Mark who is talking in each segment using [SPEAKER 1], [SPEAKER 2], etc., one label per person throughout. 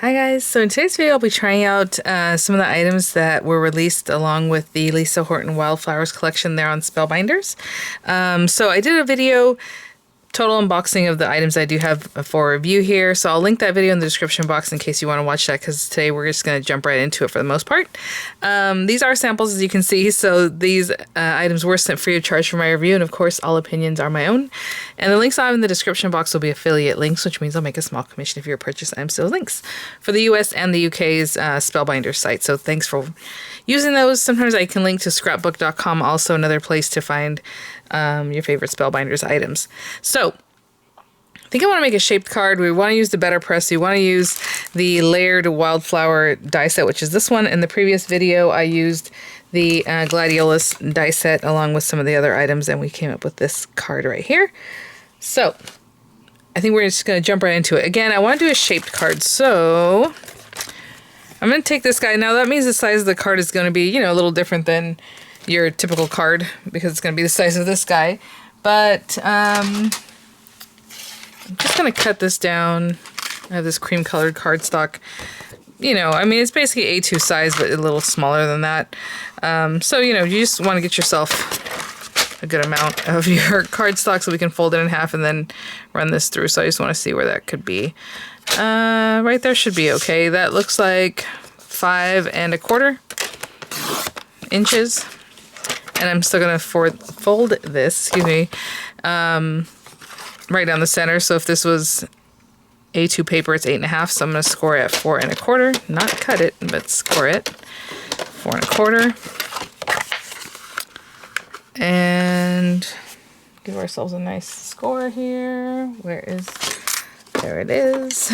[SPEAKER 1] Hi guys, so in today's video I'll be trying out some of the items that were released along with the Lisa Horton Wildflowers collection there on Spellbinders. So I did a video total unboxing of the items I do have for review here, so I'll link that video in the description box in case you want to watch that, because today we're just going to jump right into it for the most part. These are samples, as you can see, so these items were sent free of charge for my review, and of course all opinions are my own. And the links I have in the description box will be affiliate links, which means I'll make a small commission if you purchase items to those links for the US and the UK's Spellbinders site, so thanks for using those. Sometimes I can link to scrapbook.com, also another place to find your favorite Spellbinders items. So I think I want to make a shaped card. We want to use the letterpress. You want to use the layered Wildflower die set, which is this one. In the previous video, I used the Gladiolus die set along with some of the other items, and we came up with this card right here. So I think we're just going to jump right into it. Again, I want to do a shaped card, so I'm going to take this guy. Now that means the size of the card is going to be, you know, a little different than your typical card, because it's going to be the size of this guy. But I'm just going to cut this down. I have this cream colored cardstock. You know, I mean, it's basically A2 size, but a little smaller than that. So, you know, you just want to get yourself a good amount of your cardstock so we can fold it in half and then run this through. So I just want to see where that could be. Right there should be okay. That looks like 5 1/4 inches. And I'm still going to fold this, excuse me, right down the center. So if this was A2 paper, it's 8 1/2. So I'm going to score it at 4 1/4. Not cut it, but score it. 4 1/4. And give ourselves a nice score here. There it is.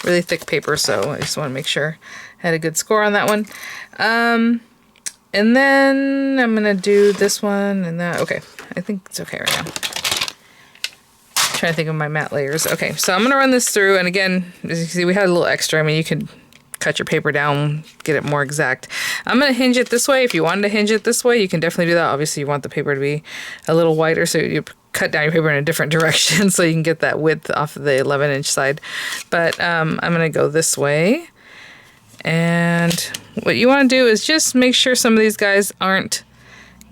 [SPEAKER 1] Really thick paper, so I just want to make sure I had a good score on that one. And then I'm gonna do this one and that. Okay, I think it's okay right now. Trying to think of my matte layers. Okay, so I'm gonna run this through, and again, as you can see, we had a little extra. I mean, you could cut your paper down, get it more exact. I'm gonna hinge it this way. If you wanted to hinge it this way, you can definitely do that. Obviously, you want the paper to be a little wider, so you cut down your paper in a different direction so you can get that width off of the 11-inch side. But I'm gonna go this way. And what you want to do is just make sure some of these guys aren't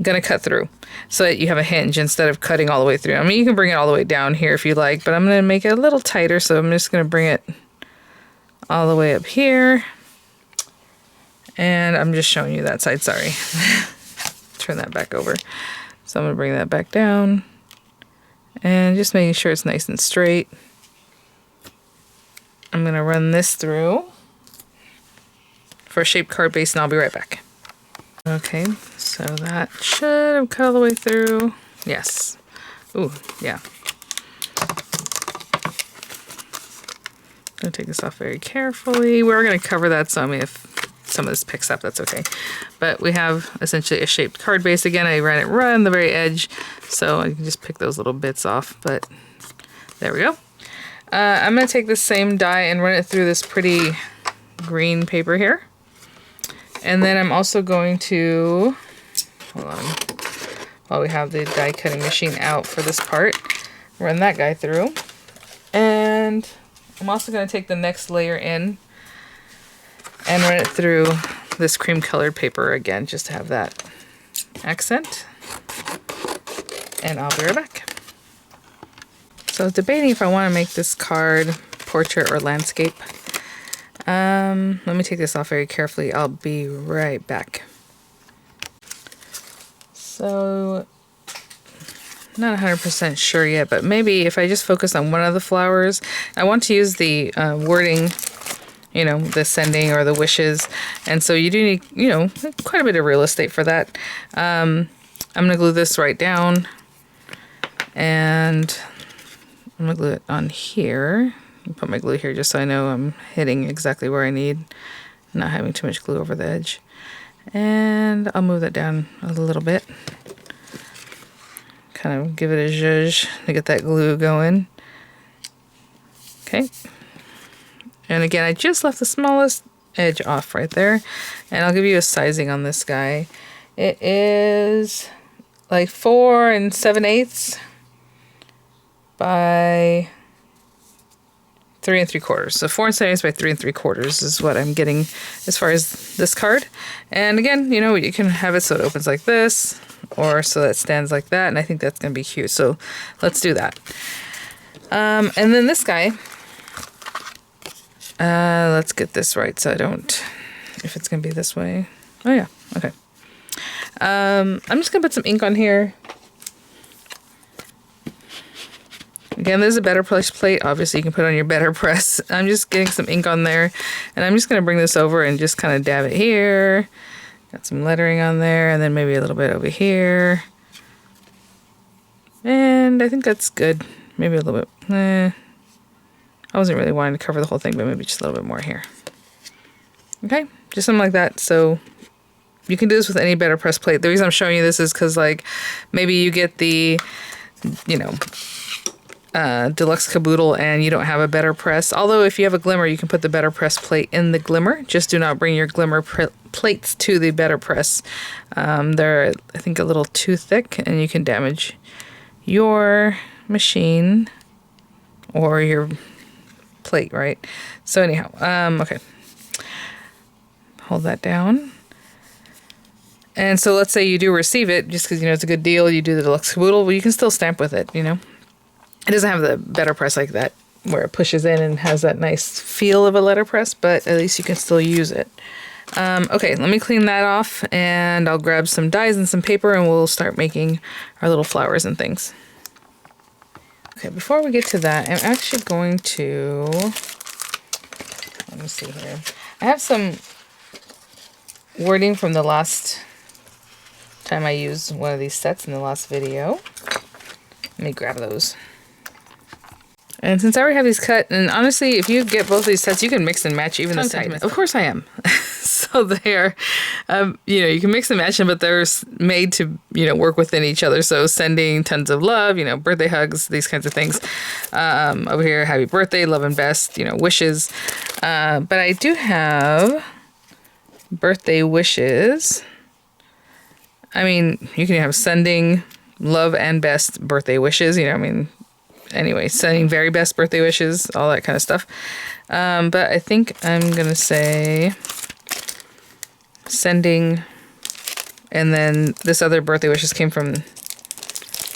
[SPEAKER 1] going to cut through, so that you have a hinge instead of cutting all the way through. I mean, you can bring it all the way down here if you like, but I'm going to make it a little tighter, so I'm just going to bring it all the way up here. And I'm just showing you that side, sorry. Turn that back over. So I'm going to bring that back down and just making sure it's nice and straight. I'm going to run this through for a shaped card base, and I'll be right back. Okay, so that should have cut all the way through. Yes. Ooh, yeah. I'm gonna take this off very carefully. We're gonna cover that, so I mean, if some of this picks up, that's okay. But we have essentially a shaped card base. Again, I ran it right on the very edge, so I can just pick those little bits off, but there we go. I'm gonna take the same die and run it through this pretty green paper here. And then I'm also going to, hold on, while we have the die cutting machine out for this part, run that guy through. And I'm also going to take the next layer in and run it through this cream colored paper again, just to have that accent. And I'll be right back. So I was debating if I want to make this card portrait or landscape. Let me take this off very carefully. I'll be right back. So, not 100% sure yet, but maybe if I just focus on one of the flowers, I want to use the wording, you know, the sending or the wishes, and so you do need, you know, quite a bit of real estate for that. I'm going to glue this right down, and I'm going to glue it on here. Put my glue here just so I know I'm hitting exactly where I need, not having too much glue over the edge. And I'll move that down a little bit. Kind of give it a zhuzh to get that glue going. Okay. And again, I just left the smallest edge off right there. And I'll give you a sizing on this guy. It is like 4 7/8 by 3 3/4. So 4 centimeters by 3 3/4 is what I'm getting as far as this card. And again, you know, you can have it so it opens like this, or so that it stands like that, and I think that's going to be cute. So let's do that. And then this guy, let's get this right so I don't, if it's going to be this way. Oh yeah, okay. I'm just going to put some ink on here. Again, there's a better press plate. Obviously, you can put on your better press. I'm just getting some ink on there, and I'm just going to bring this over and just kind of dab it here. Got some lettering on there, and then maybe a little bit over here. And I think that's good. Maybe a little bit. I wasn't really wanting to cover the whole thing, but maybe just a little bit more here. Okay, just something like that. So you can do this with any better press plate. The reason I'm showing you this is because, like, maybe you get the, you know, deluxe caboodle and you don't have a better press. Although if you have a glimmer, you can put the better press plate in the glimmer. Just do not bring your glimmer plates to the better press. They're, I think, a little too thick, and you can damage your machine or your plate, right? So anyhow, okay. Hold that down. And so let's say you do receive it, just because, you know, it's a good deal, you do the deluxe caboodle, well, you can still stamp with it, you know. It doesn't have the better press like that, where it pushes in and has that nice feel of a letterpress, but at least you can still use it. Okay, let me clean that off, and I'll grab some dies and some paper, and we'll start making our little flowers and things. Okay, before we get to that, I'm actually going to, let me see here. I have some wording from the last time I used one of these sets in the last video. Let me grab those. And since I already have these cut, and honestly, if you get both these sets, you can mix and match even the sentiments. Of course I am. So they're, you know, you can mix and match them, but they're made to, you know, work within each other. So sending tons of love, you know, birthday hugs, these kinds of things. Over here, happy birthday, love and best, you know, wishes. But I do have birthday wishes. I mean, you can have sending love and best birthday wishes, you know, I mean, anyway, sending very best birthday wishes, all that kind of stuff. But I think I'm going to say sending, and then this other birthday wishes came from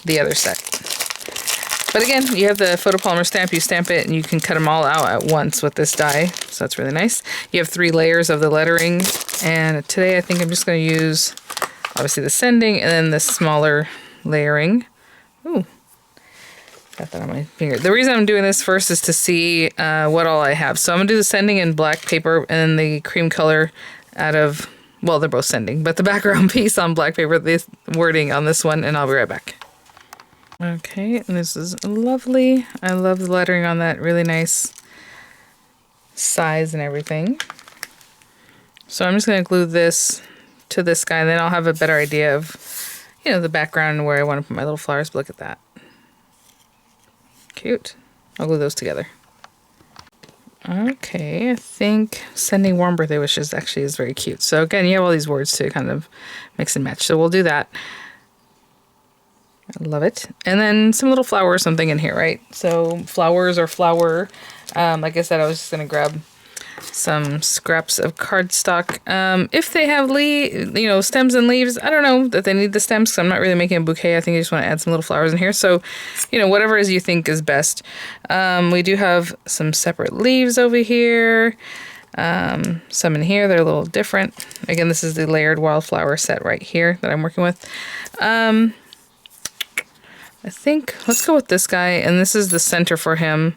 [SPEAKER 1] the other set. But again, you have the photopolymer stamp, you stamp it, and you can cut them all out at once with this die, so that's really nice. You have 3 layers of the lettering, and today I think I'm just going to use, obviously, the sending, and then the smaller layering. Ooh. Got that on my finger. The reason I'm doing this first is to see what all I have. So I'm going to do the sending in black paper and then the cream color out of, well, they're both sending, but the background piece on black paper, the wording on this one, and I'll be right back. Okay, and this is lovely. I love the lettering on that. Really nice size and everything. So I'm just going to glue this to this guy, and then I'll have a better idea of, you know, the background and where I want to put my little flowers. But look at that. Cute. I'll glue those together. Okay, I think sending warm birthday wishes actually is very cute. So again, you have all these words to kind of mix and match. So we'll do that. I love it. And then some little flower or something in here, right? So flowers or flower. Like I said, I was just going to grab some scraps of cardstock. If they have stems and leaves, I don't know that they need the stems, because I'm not really making a bouquet. I think I just want to add some little flowers in here. So, you know, whatever it is you think is best. We do have some separate leaves over here. Some in here, they're a little different. Again, this is the layered wildflower set right here that I'm working with. I think, let's go with this guy, and this is the center for him.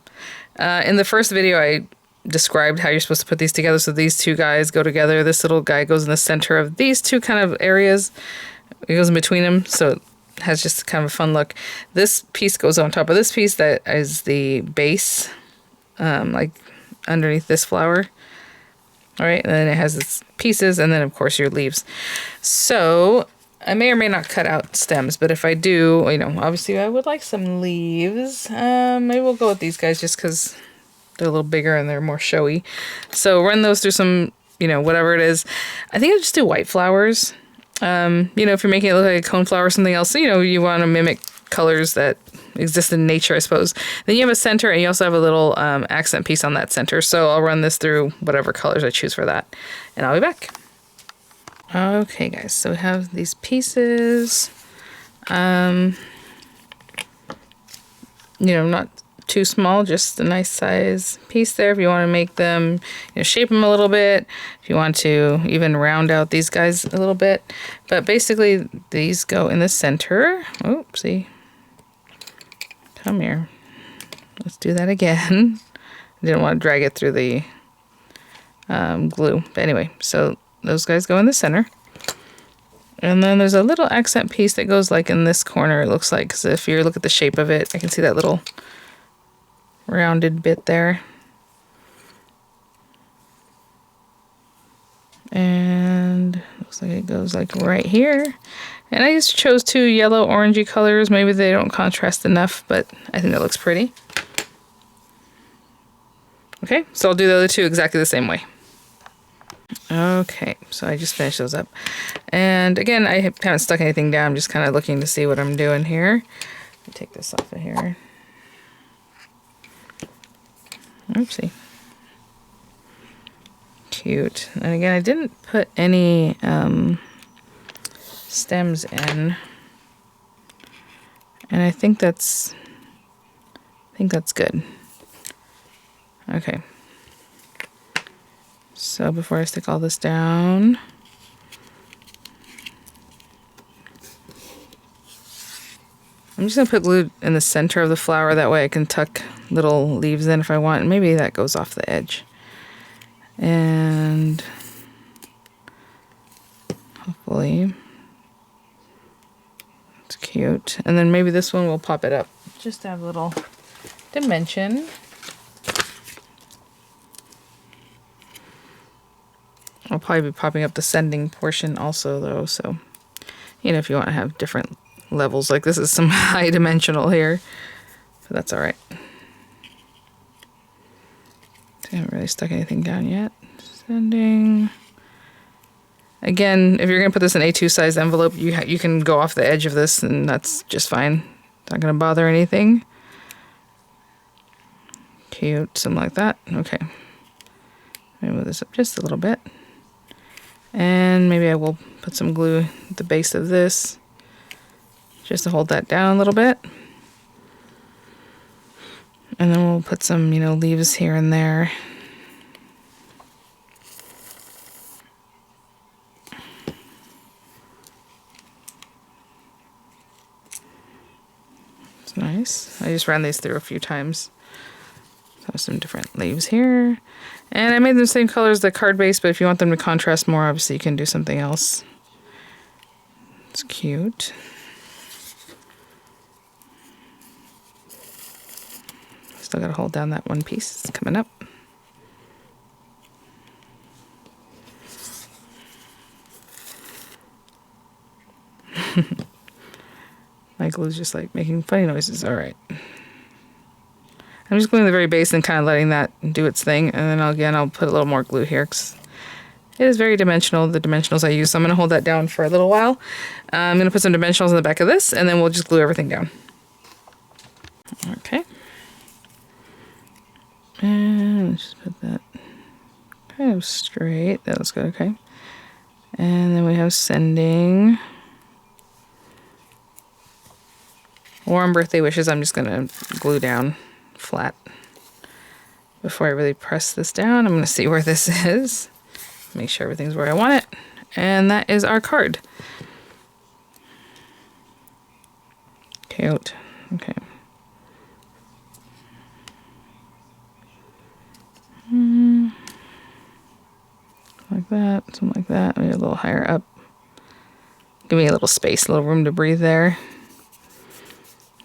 [SPEAKER 1] In the first video, I described how you're supposed to put these together. So these two guys go together. This little guy goes in the center of these two kind of areas. It goes in between them, so it has just kind of a fun look. This piece goes on top of this piece that is the base, like underneath this flower. All right, and then it has its pieces, and then of course your leaves. So I may or may not cut out stems, but if I do, you know, obviously I would like some leaves. Maybe we'll go with these guys just because they're a little bigger and they're more showy. So run those through some, you know, whatever it is. I think I'll just do white flowers. You know, if you're making it look like a cone flower or something else, you know, you want to mimic colors that exist in nature, I suppose. Then you have a center, and you also have a little accent piece on that center. So I'll run this through whatever colors I choose for that, and I'll be back. Okay, guys, so we have these pieces. You know, not too small, just a nice size piece there. If you want to make them, you know, shape them a little bit. If you want to even round out these guys a little bit. But basically, these go in the center. Oopsie. Come here. Let's do that again. I didn't want to drag it through the glue. But anyway, so those guys go in the center. And then there's a little accent piece that goes like in this corner, it looks like. Because if you look at the shape of it, I can see that little rounded bit there. And looks like it goes like right here. And I just chose two yellow orangey colors. Maybe they don't contrast enough, but I think that looks pretty. Okay, so I'll do the other two exactly the same way. Okay, so I just finished those up. And again, I haven't stuck anything down. I'm just kind of looking to see what I'm doing here. Let me take this off of here. Oopsie. Cute. And again, I didn't put any stems in. And I think that's good. Okay. So before I stick all this down, I'm just going to put glue in the center of the flower. That way I can tuck little leaves in if I want. Maybe that goes off the edge. And hopefully it's cute. And then maybe this one will pop it up just to have a little dimension. I'll probably be popping up the sending portion also though, so you know, if you want to have different levels, like this is some high dimensional here, but that's all right. I haven't really stuck anything down yet. Sending. Again, if you're gonna put this in A2 size envelope, you can go off the edge of this, and that's just fine. Not gonna bother anything. Cute, something like that. Okay. Let me move this up just a little bit. And maybe I will put some glue at the base of this just to hold that down a little bit. And then we'll put some, you know, leaves here and there. It's nice. I just ran these through a few times. So some different leaves here. And I made them the same color as the card base, but if you want them to contrast more, obviously you can do something else. It's cute. Still gotta hold down that one piece. It's coming up. My glue's just like making funny noises. All right. I'm just gluing the very base and kind of letting that do its thing. And then I'll put a little more glue here because it is very dimensional, the dimensionals I use. So I'm going to hold that down for a little while. I'm going to put some dimensionals in the back of this, and then we'll just glue everything down. Okay. And let's just put that kind of straight. That looks good, okay. And then we have sending. Warm birthday wishes, I'm just going to glue down flat. Before I really press this down, I'm going to see where this is. Make sure everything's where I want it. And that is our card. Cute. Okay. Like that, something like that. Maybe a little higher up. Give me a little space, a little room to breathe there.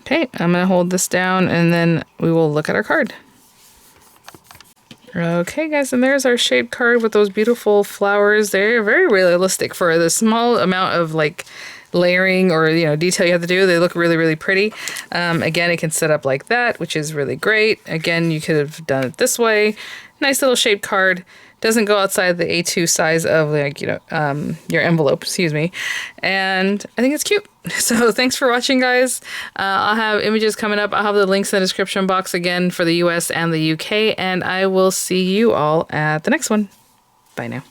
[SPEAKER 1] Okay, I'm going to hold this down and then we will look at our card. Okay guys, and there's our shaped card with those beautiful flowers. They're very realistic for the small amount of like layering or, you know, detail you have to do. They look really, really pretty. Again, it can set up like that, which is really great. Again, you could have done it this way. Nice little shaped card. Doesn't go outside the A2 size of, like, you know, your envelope, excuse me. And I think it's cute. So thanks for watching, guys. I'll have images coming up. I'll have the links in the description box again for the US and the UK. And I will see you all at the next one. Bye now.